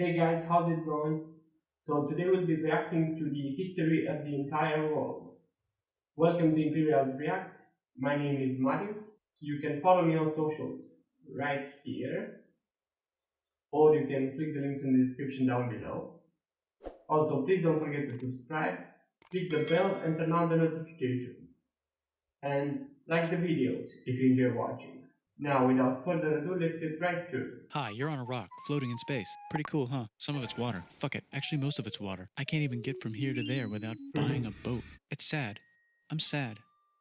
Hey guys, how's it going? So today we'll be reacting to the history of the entire world. Welcome to Imperials React. My name is Marius. You can follow me on socials right here, or you can click the links in the description down below. Also, please don't forget to subscribe, click the bell and turn on the notifications, and like the videos if you enjoy watching. Now, without further ado, let's get right to it. Hi, you're on a rock, floating in space. Pretty cool, huh? Some of it's water. Fuck it. Actually, most of it's water. I can't even get from here to there without buying a boat. It's sad. I'm sad.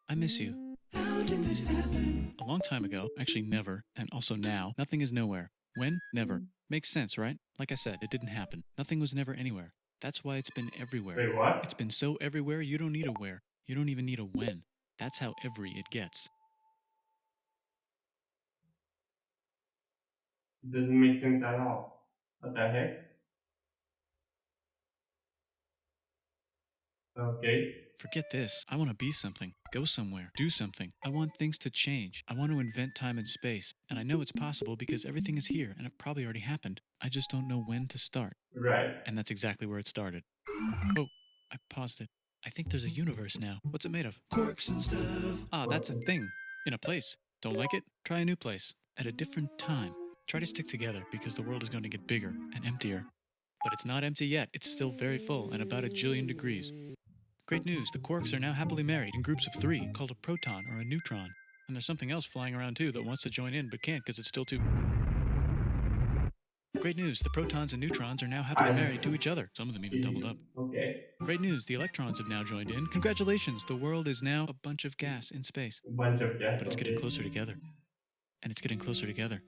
I miss you. How did this happen? A long time ago, actually never, and also now, nothing is nowhere. When? Never. Makes sense, right? Like I said, it didn't happen. Nothing was never anywhere. That's why it's been everywhere. Wait, what? It's been so everywhere, you don't need a where. You don't even need a when. That's how every it gets. It doesn't make sense at all. What the heck? Okay. Forget this. I want to be something, go somewhere, do something. I want things to change. I want to invent time and space. And I know it's possible because everything is here and it probably already happened. I just don't know when to start. Right. And that's exactly where it started. Oh, I paused it. I think there's a universe now. What's it made of? Quarks and stuff. Ah, that's a thing. In a place. Don't like it? Try a new place. At a different time. Try to stick together because the world is going to get bigger and emptier. But it's not empty yet. It's still very full and about 1 jillion degrees. Great news, the quarks are now happily married in groups of 3, called a proton or a neutron. And there's something else flying around too that wants to join in but can't because it's still too... Great news, the protons and neutrons are now happily married to each other. Some of them even doubled up. Okay. Great news, the electrons have now joined in. Congratulations, the world is now a bunch of gas in space. A bunch of gas. But it's getting closer together. And it's getting closer together.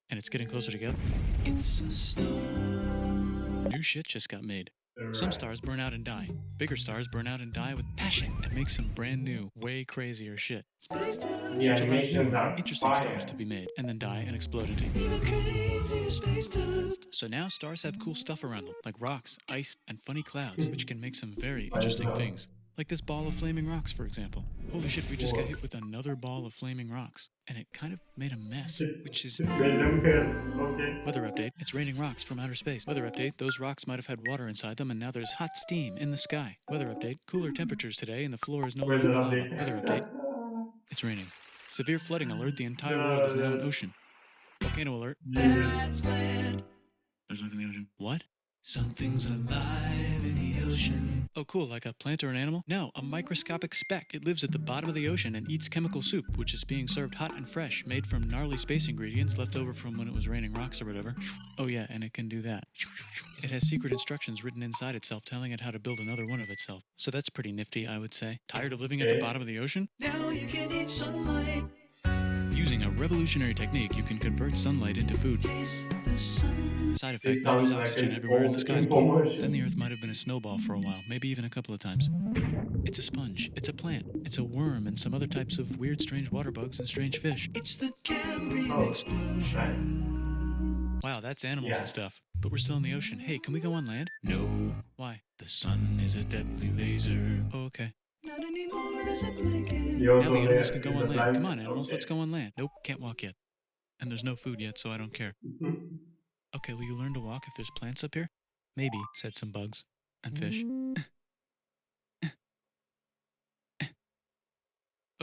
And it's getting closer together. It's a star. New shit just got made. Some stars burn out and die. Bigger stars burn out and die with passion and make some brand new, way crazier shit. The animations are Interesting fire. stars to be made and then die and explode into space dust. So now stars have cool stuff around them, like rocks, ice, and funny clouds, which can make some very interesting things. Like this ball of flaming rocks, for example. Holy shit, we just got hit with another ball of flaming rocks. And it kind of made a mess, which is... Okay. Weather update, it's raining rocks from outer space. Weather update, those rocks might have had water inside them and now there's hot steam in the sky. Weather update, cooler temperatures today and the floor is no longer Weather lava. update. Weather update, it's raining. Severe flooding alert, the entire world is now an ocean. Volcano alert. That's land. There's nothing in the ocean. What? Something's alive in the ocean. Oh cool, like a plant or an animal? No, a microscopic speck. It lives at the bottom of the ocean and eats chemical soup, which is being served hot and fresh, made from gnarly space ingredients left over from when it was raining rocks or whatever. Oh yeah, and it can do that. It has secret instructions written inside itself telling it how to build another one of itself. So that's pretty nifty, I would say. Tired of living at the bottom of the ocean? Now you can eat sunlight. Using a revolutionary technique, you can convert sunlight into food. Side effect, It now there's sounds like oxygen an everywhere and the old sky's blue. infomercial. Then the Earth might have been a snowball for a while, maybe even a couple of times. It's a sponge, it's a plant, it's a worm and some other types of weird strange water bugs and strange fish. It's the Cambrian explosion. Wow, that's animals and stuff. But we're still in the ocean. Hey, can we go on land? No. Why? The sun is a deadly laser. Oh, okay. Not anymore, there's a blanket. Now the animals can go on land. Come on, animals, let's go on land. Nope, can't walk yet. And there's no food yet, so I don't care. Okay, will you learn to walk if there's plants up here? Maybe, said some bugs. And fish.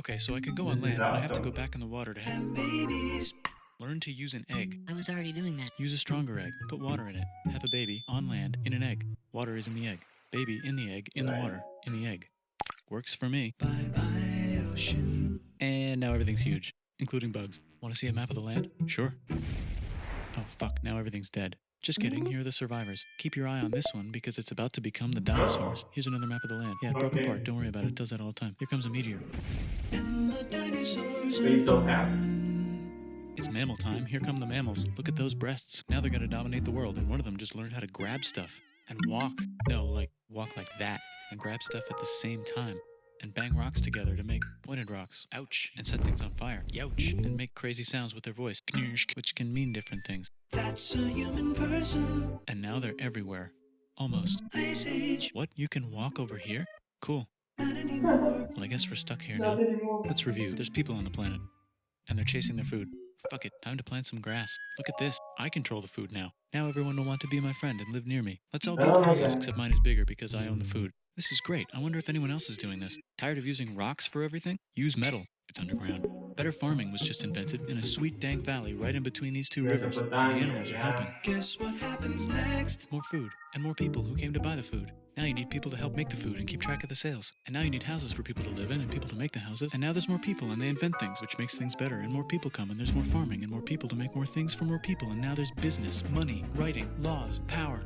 Okay, so I can go on land, but I have to go back in the water to have babies. Learn to use an egg. I was already doing that. Use a stronger egg. Put water in it. Have a baby on land in an egg. Water is in the egg. Baby in the egg, in the water, in the egg. Works for me. Bye-bye, ocean. And now everything's huge, including bugs. Want to see a map of the land? Sure. Oh, fuck. Now everything's dead. Just kidding. Here are the survivors. Keep your eye on this one because it's about to become the dinosaurs. Here's another map of the land. Yeah, it broke apart. Don't worry about it. It does that all the time. Here comes a meteor. And the dinosaurs. It's so fast. It's mammal time. Here come the mammals. Look at those breasts. Now they're going to dominate the world, and one of them just learned how to grab stuff and walk. No, like walk like that and grab stuff at the same time. And bang rocks together to make pointed rocks. Ouch. And set things on fire. Youch. And make crazy sounds with their voice. Which can mean different things. That's a human person. And now they're everywhere. Almost. Ice Age. What? You can walk over here? Cool. Not anymore. Well, I guess we're stuck here now. Not anymore. Let's review. There's people on the planet. And they're chasing their food. Fuck it. Time to plant some grass. Look at this. I control the food now. Now everyone will want to be my friend and live near me. Let's all Oh build my houses, God. except mine is bigger because I own the food. This is great. I wonder if anyone else is doing this. Tired of using rocks for everything? Use metal. It's underground. Better farming was just invented in a sweet dank valley right in between these two rivers, where the Mesopotamia, animals are yeah. helping. Guess what happens next? More food, and more people who came to buy the food. Now you need people to help make the food and keep track of the sales. And now you need houses for people to live in and people to make the houses. And now there's more people and they invent things, which makes things better. And more people come and there's more farming and more people to make more things for more people. And now there's business, money, writing, laws, power.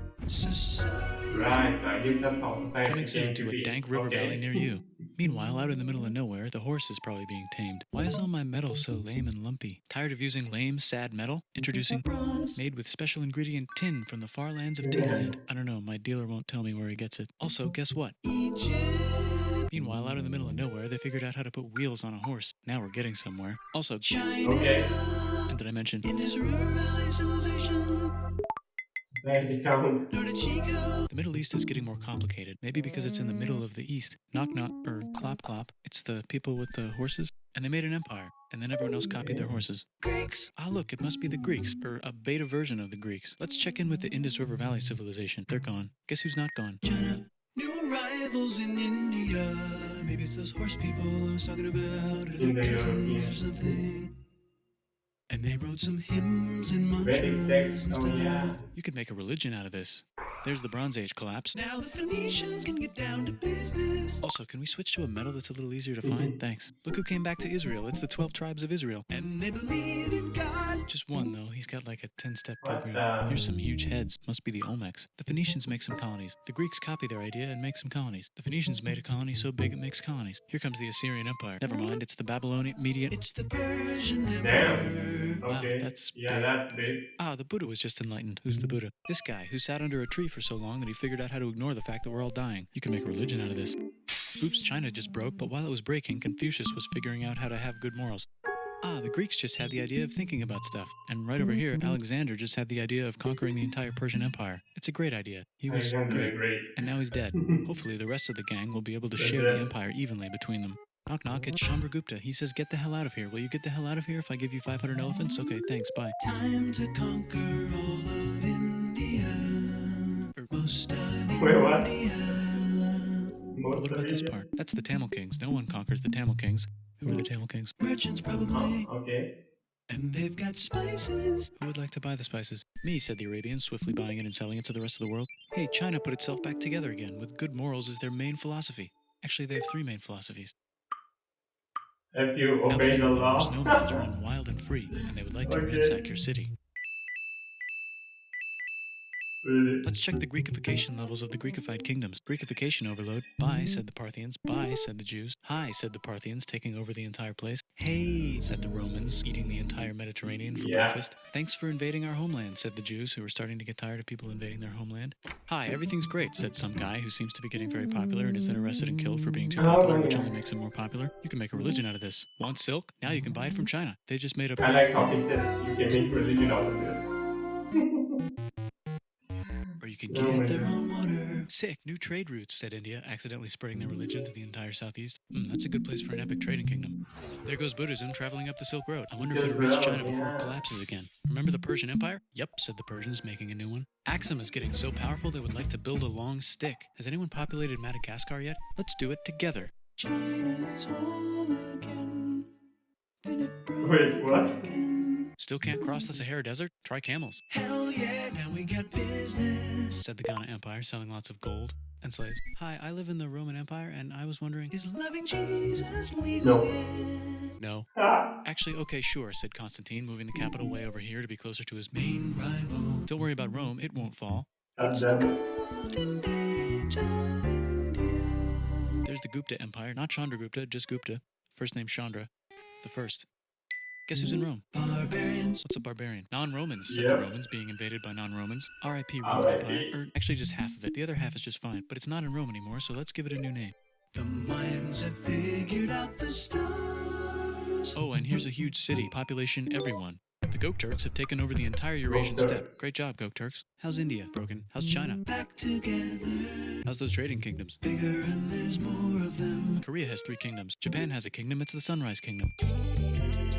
Right, I guess that's how society Coming soon came to to a be. dank river Okay. valley near you. Meanwhile, out in the middle of nowhere, the horse is probably being tamed. Why is all my metal so lame and lumpy? Tired of using lame, sad metal? Introducing bronze, made with special ingredient tin from the far lands of Tinland. I don't know, my dealer won't tell me where he gets it. Also, guess what? Egypt. Meanwhile, out in the middle of nowhere, they figured out how to put wheels on a horse. Now we're getting somewhere. Also, China. Okay. And did I mention Indus River Valley Civilization? Society count. The Middle East is getting more complicated. Maybe because it's in the middle of the East. Knock knock, or clop clop. It's the people with the horses. And they made an empire. And then everyone else copied their horses. Greeks! Ah, look, it must be the Greeks. Or a beta version of the Greeks. Let's check in with the Indus River Valley civilization. They're gone. Guess who's not gone? China. New arrivals in India. Maybe it's those horse people I was talking about. Or In their the cousins or European. something. And they wrote some hymns and Very mantras text. and Oh stuff. yeah. You could make a religion out of this. There's the Bronze Age collapse. Now the Phoenicians can get down to business. Also, can we switch to a metal that's a little easier to find? Thanks. Look who came back to Israel. It's the 12 tribes of Israel. And they believe in God. Just one, though. He's got like a 10-step What program. Here's some huge heads. Must be the Olmecs. The Phoenicians make some colonies. The Greeks copy their idea and make some colonies. The Phoenicians made a colony so big it makes colonies. Here comes the Assyrian Empire. Never mind, it's the Babylonian Median. It's the Persian Empire. Damn. Okay. Wow, that's yeah, big. that's big. Ah, the Buddha was just enlightened. Who's the Buddha? This guy who sat under a tree for so long that he figured out how to ignore the fact that we're all dying. You can make a religion out of this. Oops, China just broke, but while it was breaking, Confucius was figuring out how to have good morals. Ah, the Greeks just had the idea of thinking about stuff. And right over here, Alexander just had the idea of conquering the entire Persian Empire. It's a great idea. He was great. And now he's dead. Hopefully the rest of the gang will be able to share the empire evenly between them. Knock knock, it's Chandragupta. He says, get the hell out of here. Will you get the hell out of here if I give you 500 elephants? Okay, thanks, bye. Time to conquer all of India. Or most of Wait, what? India. But what about this part? That's the Tamil Kings. No one conquers the Tamil Kings. Who are the Tamil Kings? Merchants, probably. Okay. And they've got spices. Who would like to buy the spices? Me, said the Arabians, swiftly buying it and selling it to the rest of the world. Hey, China put itself back together again, with good morals as their main philosophy. Actually, they have 3 main philosophies. If you Out obey there, the your law. nomads run wild and free, and they would like to Okay. ransack your city. Really? Let's check the Greekification levels of the Greekified kingdoms. Greekification overload. Bye, said the Parthians. Bye, said the Jews. Hi, said the Parthians, taking over the entire place. Hey, said the Romans, eating the entire Mediterranean for breakfast. Thanks for invading our homeland, said the Jews, who were starting to get tired of people invading their homeland. Hi, everything's great, said some guy who seems to be getting very popular and is then arrested and killed for being too popular, which only makes him more popular. You can make a religion out of this. Want silk? Now you can buy it from China. They just made a... I like how he says you can make religion out of this. Or you can get their own water. Sick, new trade routes, said India, accidentally spreading their religion to the entire southeast. That's a good place for an epic trading kingdom. There goes Buddhism traveling up the Silk Road. I wonder if it'll reach China before it collapses again. Remember the Persian Empire? Yep, said the Persians, making a new one. Axum is getting so powerful they would like to build a long stick. Has anyone populated Madagascar yet? Let's do it together. China's home again. Wait, what? Still can't cross the Sahara Desert? Try camels. Hell yeah, now we got business, said the Ghana Empire, selling lots of gold and slaves. Hi, I live in the Roman Empire, and I was wondering, is loving Jesus legal? No. Actually, okay, sure, said Constantine, moving the capital way over here to be closer to his main rival. Don't worry about Rome, it won't fall. It's the golden age of India. There's the Gupta Empire, not Chandragupta, just Gupta. First name Chandra, the first. Guess who's in Rome? Barbarians. What's a barbarian? Non-Romans, said the Romans, being invaded by non-Romans. R.I.P. Roman Empire. Or actually just half of it. The other half is just fine. But it's not in Rome anymore, so let's give it a new name. The Mayans have figured out the stars. Oh, and here's a huge city. Population everyone. The Gok Turks have taken over the entire Eurasian steppe. Great job, Gok Turks. How's India? Broken. How's China? Back together. How's those trading kingdoms? Bigger and there's more of them. Korea has 3 kingdoms. Japan has a kingdom. It's the Sunrise Kingdom.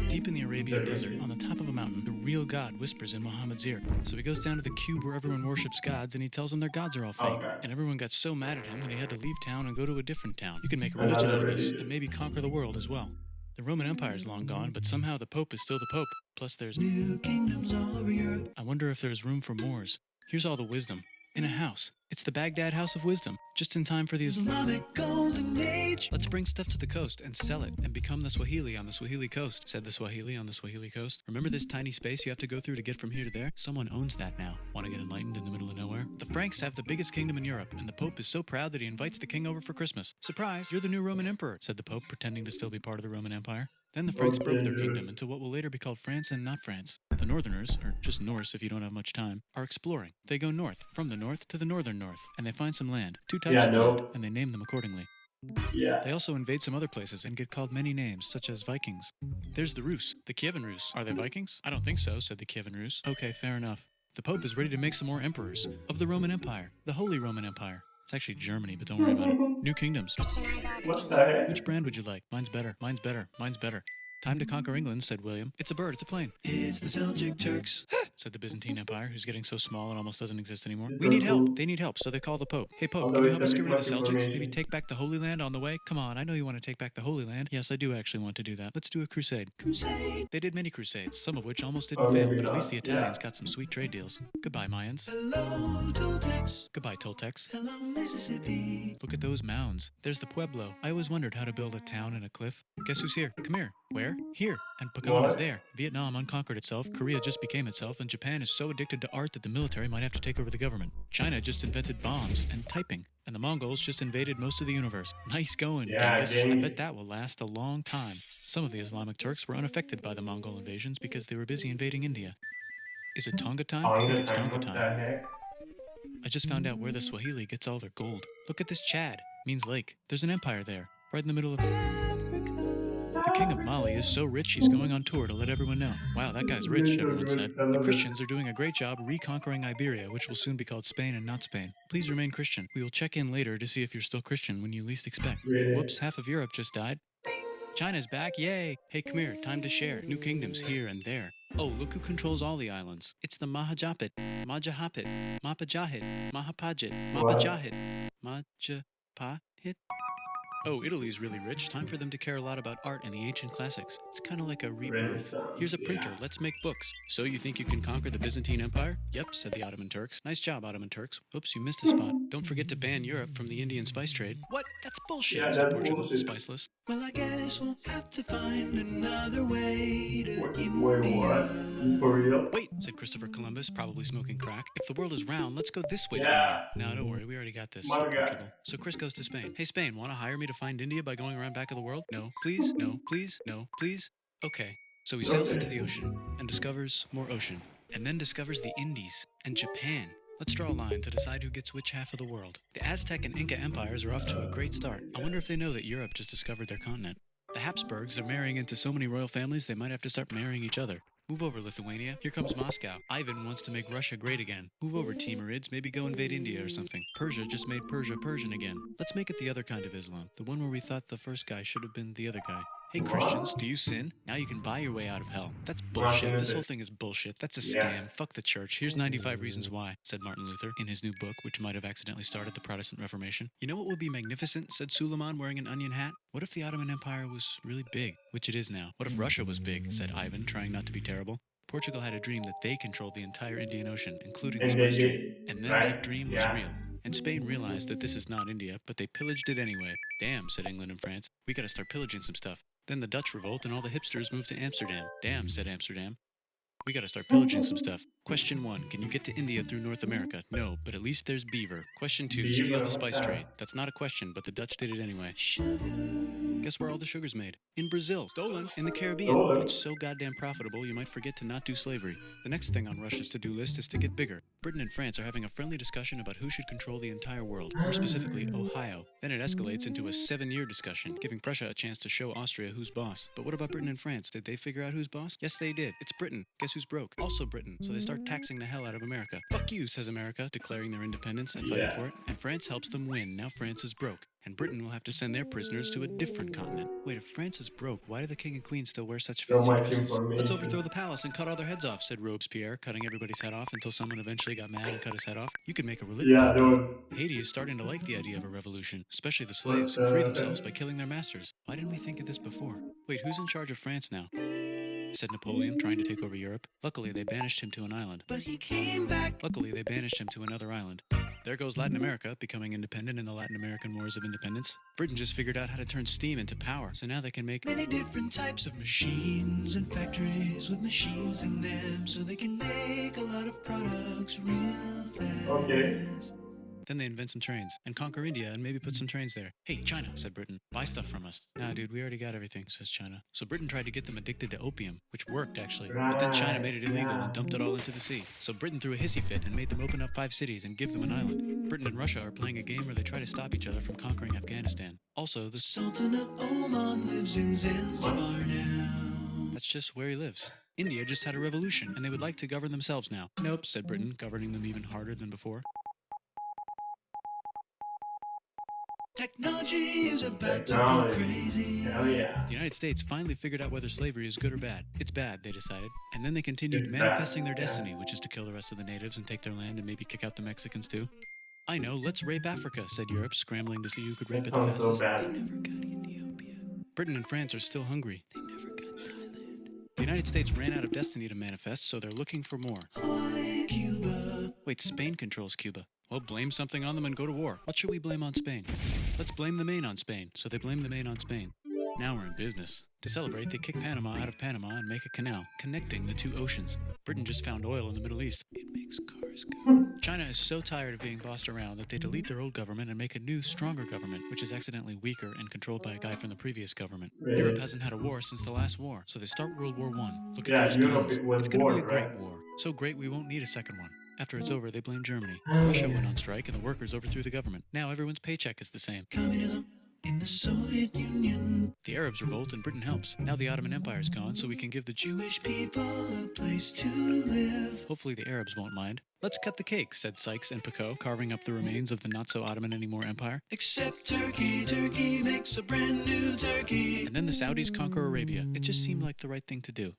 Deep in the Arabian desert, on the top of a mountain, the real God whispers in Muhammad's ear. So he goes down to the cube where everyone worships gods, and he tells them their gods are all fake. And everyone got so mad at him that he had to leave town and go to a different town. You can make a religion out of this, and maybe conquer the world as well. The Roman Empire is long gone, but somehow the Pope is still the Pope. Plus there's new kingdoms all over Europe. I wonder if there's room for Moors. Here's all the wisdom. In a house. It's the Baghdad House of Wisdom. Just in time for the Islamic Golden Age. Let's bring stuff to the coast and sell it and become the Swahili on the Swahili coast, said the Swahili on the Swahili coast. Remember this tiny space you have to go through to get from here to there? Someone owns that now. Want to get enlightened in the middle of nowhere? The Franks have the biggest kingdom in Europe, and the Pope is so proud that he invites the king over for Christmas. Surprise, you're the new Roman emperor, said the Pope, pretending to still be part of the Roman Empire. Then the Franks broke their kingdom into what will later be called France and not France. The Northerners, or just Norse if you don't have much time, are exploring. They go north, from the north to the northern north, and they find some land, 2 types of land, and they name them accordingly. They also invade some other places and get called many names, such as Vikings. There's the Rus, the Kievan Rus. Are they Vikings? I don't think so, said the Kievan Rus. Okay, fair enough. The Pope is ready to make some more emperors of the Roman Empire, the Holy Roman Empire. It's actually Germany, but don't worry about it. New kingdoms. What the heck? Which brand would you like? Mine's better. Mine's better. Mine's better. Time to conquer England, said William. It's a bird, it's a plane. It's the Seljuk Turks, said the Byzantine Empire, who's getting so small it almost doesn't exist anymore. We need help. They need help, so they call the Pope. Hey, Pope, can you help us get rid of the Seljuks? Maybe take back the Holy Land on the way? Come on, I know you want to take back the Holy Land. Yes, I do actually want to do that. Let's do a crusade. Crusade! They did many crusades, some of which almost didn't fail, but at least the Italians got some sweet trade deals. Goodbye, Mayans. Hello, Toltecs. Goodbye, Toltecs. Hello, Mississippi. Look at those mounds. There's the Pueblo. I always wondered how to build a town in a cliff. Guess who's here? Come here. Where? Here. And Pagan is there. Vietnam unconquered itself, Korea just became itself, and Japan is so addicted to art that the military might have to take over the government. China just invented bombs and typing, and the Mongols just invaded most of the universe. Nice going, Genghis. I bet that will last a long time. Some of the Islamic Turks were unaffected by the Mongol invasions because they were busy invading India. Is it Tonga time? I think it's Tonga time. I just found out where the Swahili gets all their gold. Look at this Chad. Means lake. There's an empire there, right in the middle of The king of Mali is so rich he's going on tour to let everyone know. Wow, that guy's rich, everyone said. The Christians are doing a great job reconquering Iberia, which will soon be called Spain and not Spain. Please remain Christian. We will check in later to see if you're still Christian when you least expect. Whoops, half of Europe just died. China's back, yay! Hey, come here, time to share. New kingdoms here and there. Oh, look who controls all the islands. It's the Mahajapit, Majahapit, Mapajahit, Mahapajit, Mapajahit, Majapahit. Oh, Italy's really rich. Time for them to care a lot about art and the ancient classics. It's kind of like a rebirth. Here's a printer. Let's make books. So you think you can conquer the Byzantine Empire? Yep, said the Ottoman Turks. Nice job, Ottoman Turks. Oops, you missed a spot. Don't forget to ban Europe from the Indian spice trade. What? That's bullshit, said Portugal. Spiceless. Well, I guess we'll have to find another way to India. For real? Wait, said Christopher Columbus, probably smoking crack. If the world is round, let's go this way to India. No, don't worry, we already got this, said Portugal. So Chris goes to Spain. Hey, Spain, want to hire me to find India by going around back of the world? No, please, no, please, no, please. Okay. So he sails into the ocean and discovers more ocean, and then discovers the Indies and Japan. Let's draw a line to decide who gets which half of the world. The Aztec and Inca empires are off to a great start. I wonder if they know that Europe just discovered their continent. The Habsburgs are marrying into so many royal families they might have to start marrying each other. Move over, Lithuania. Here comes Moscow. Ivan wants to make Russia great again. Move over, Timurids. Maybe go invade India or something. Persia just made Persia Persian again. Let's make it the other kind of Islam. The one where we thought the first guy should have been the other guy. Hey, Christians, do you sin? Now you can buy your way out of hell. That's bullshit. This whole thing is bullshit. That's a scam. Fuck the church. Here's 95 Reasons Why, said Martin Luther in his new book, which might have accidentally started the Protestant Reformation. You know what would be magnificent, said Suleiman wearing an onion hat? What if the Ottoman Empire was really big, which it is now? What if Russia was big, said Ivan, trying not to be terrible. Portugal had a dream that they controlled the entire Indian Ocean, including the spice trade. And then that dream was real. And Spain realized that this is not India, but they pillaged it anyway. Damn, said England and France. We gotta start pillaging some stuff. Then the Dutch revolt and all the hipsters moved to Amsterdam. Damn, said Amsterdam. We gotta start pillaging some stuff. Question 1, can you get to India through North America? No, but at least there's beaver. Question 2, steal the spice trade. That's not a question, but the Dutch did it anyway. Guess where all the sugar's made? In Brazil. Stolen. In the Caribbean. Stolen. And it's so goddamn profitable, you might forget to not do slavery. The next thing on Russia's to-do list is to get bigger. Britain and France are having a friendly discussion about who should control the entire world, more specifically, Ohio. Then it escalates into a 7-year discussion, giving Prussia a chance to show Austria who's boss. But what about Britain and France? Did they figure out who's boss? Yes, they did. It's Britain. Guess who's broke? Also Britain. So they start taxing the hell out of America. Fuck you, says America, declaring their independence and fighting for it. And France helps them win. Now France is broke. And Britain will have to send their prisoners to a different continent. Wait, if France is broke, why do the king and queen still wear such fancy dresses? Let's overthrow the palace and cut all their heads off, said Robespierre, cutting everybody's head off until someone eventually got mad and cut his head off. You could make a religion. Yeah, dude. Haiti is starting to like the idea of a revolution, especially the slaves who free themselves by killing their masters. Why didn't we think of this before? Wait, who's in charge of France now? Said Napoleon, trying to take over Europe. Luckily, they banished him to an island. But he came back. Luckily, they banished him to another island. There goes Latin America, becoming independent in the Latin American Wars of Independence. Britain just figured out how to turn steam into power, so now they can make many different types of machines and factories with machines in them, so they can make a lot of products real fast. Okay. Then they invent some trains and conquer India and maybe put some trains there. Hey, China, said Britain, buy stuff from us. Nah, dude, we already got everything, says China. So Britain tried to get them addicted to opium, which worked actually. But then China made it illegal and dumped it all into the sea. So Britain threw a hissy fit and made them open up 5 cities and give them an island. Britain and Russia are playing a game where they try to stop each other from conquering Afghanistan. Also, the Sultan of Oman lives in Zanzibar now. That's just where he lives. India just had a revolution, and they would like to govern themselves now. Nope, said Britain, governing them even harder than before. Technology is about to go crazy. Hell yeah. The United States finally figured out whether slavery is good or bad. It's bad, they decided. And then they continued It's manifesting bad, their destiny, which is to kill the rest of the natives and take their land and maybe kick out the Mexicans too. I know, let's rape Africa, said Europe, scrambling to see who could rape it the Sounds so fastest. bad. They never got Ethiopia. Britain and France are still hungry. They never got Thailand. The United States ran out of destiny to manifest, so they're looking for more. Hawaii, Cuba. Wait, Spain controls Cuba. Well, blame something on them and go to war. What should we blame on Spain? Let's blame the Maine on Spain. So they blame the Maine on Spain. Now we're in business. To celebrate, they kick Panama out of Panama and make a canal, connecting the 2 oceans. Britain just found oil in the Middle East. It makes cars go. China is so tired of being bossed around that they delete their old government and make a new, stronger government, which is accidentally weaker and controlled by a guy from the previous government. Really? Europe hasn't had a war since the last war, so they start World War I. Look Yeah, at those Europe guns. was It's going to be a war, great right? war. So great we won't need a second one. After it's over, they blame Germany. Russia went on strike and the workers overthrew the government. Now everyone's paycheck is the same. Communism in the Soviet Union. The Arabs revolt and Britain helps. Now the Ottoman Empire's gone, so we can give the Jewish people a place to live. Hopefully the Arabs won't mind. Let's cut the cake, said Sykes and Picot, carving up the remains of the not-so-Ottoman-anymore empire. Except Turkey. Turkey makes a brand new Turkey. And then the Saudis conquer Arabia. It just seemed like the right thing to do.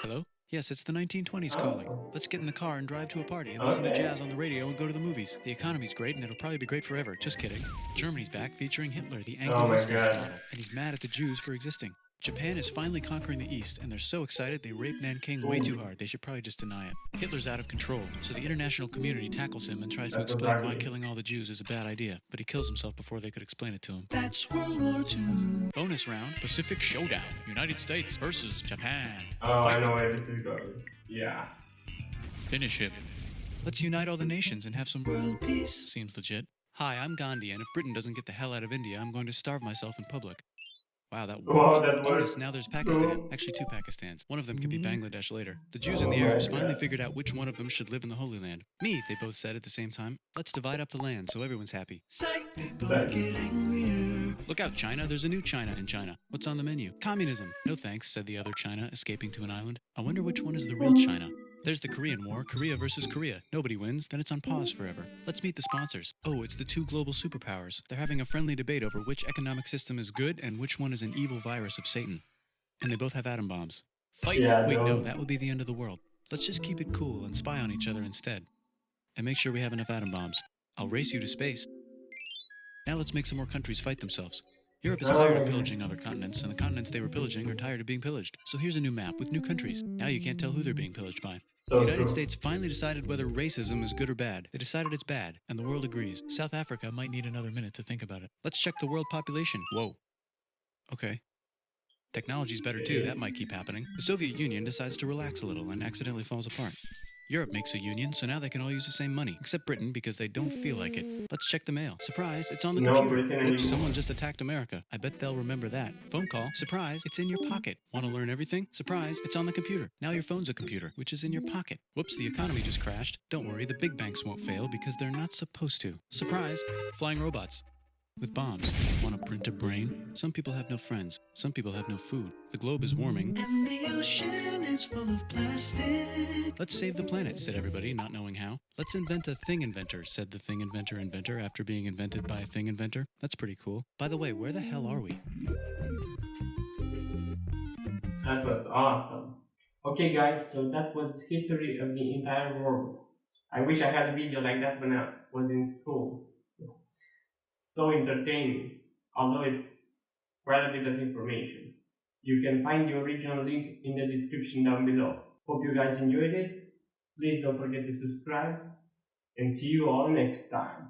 Hello? Yes, it's the 1920s calling. Let's get in the car and drive to a party and listen to jazz on the radio and go to the movies. The economy's great and it'll probably be great forever. Just kidding. Germany's back featuring Hitler, the angry mustache model, and he's mad at the Jews for existing. Japan is finally conquering the East, and they're so excited they rape Nanking way too hard. They should probably just deny it. Hitler's out of control, so the international community tackles him and tries to explain why killing all the Jews is a bad idea, but he kills himself before they could explain it to him. That's World War II. Bonus round, Pacific Showdown. United States versus Japan. Oh, I know where this is going. Yeah. Finish him. Let's unite all the nations and have some world peace. Seems legit. Hi, I'm Gandhi, and if Britain doesn't get the hell out of India, I'm going to starve myself in public. Wow, that works. Wow, that Bonus, works. now there's Pakistan. Actually, 2 Pakistans. One of them could be Bangladesh later. The Jews and the Arabs finally figured out which one of them should live in the Holy Land. Me, they both said at the same time. Let's divide up the land so everyone's happy. Psych, they both get angrier. Look out, China. There's a new China in China. What's on the menu? Communism. No thanks, said the other China, escaping to an island. I wonder which one is the real China. There's the Korean War, Korea versus Korea. Nobody wins, then it's on pause forever. Let's meet the sponsors. Oh, it's the 2 global superpowers. They're having a friendly debate over which economic system is good and which one is an evil virus of Satan. And they both have atom bombs. Fight! Yeah, Wait, no. no, that would be the end of the world. Let's just keep it cool and spy on each other instead. And make sure we have enough atom bombs. I'll race you to space. Now let's make some more countries fight themselves. Europe is tired of pillaging other continents, and the continents they were pillaging are tired of being pillaged. So here's a new map with new countries. Now you can't tell who they're being pillaged by. So The United true. States finally decided whether racism is good or bad. They decided it's bad, and the world agrees. South Africa might need another minute to think about it. Let's check the world population. Whoa. Okay. Technology's better too, that might keep happening. The Soviet Union decides to relax a little and accidentally falls apart. Europe makes a union, so now they can all use the same money, except Britain because they don't feel like it. Let's check the mail. Surprise, it's on the No computer. Britain Oops, anymore. someone just attacked America. I bet they'll remember that. Phone call. Surprise, it's in your pocket. Want to learn everything? Surprise, it's on the computer. Now your phone's a computer, which is in your pocket. Whoops, the economy just crashed. Don't worry, the big banks won't fail because they're not supposed to. Surprise, flying robots. With bombs. Want to print a brain? Some people have no friends. Some people have no food. The globe is warming. And the ocean is full of plastic. Let's save the planet, said everybody, not knowing how. Let's invent a thing inventor, said the thing inventor after being invented by a thing inventor. That's pretty cool. By the way, where the hell are we? That was awesome. Okay guys, so that was history of the entire world. I wish I had a video like that when I was in school. So entertaining, although it's quite a bit of information. You can find the original link in the description down below. Hope you guys enjoyed it. Please don't forget to subscribe, and see you all next time.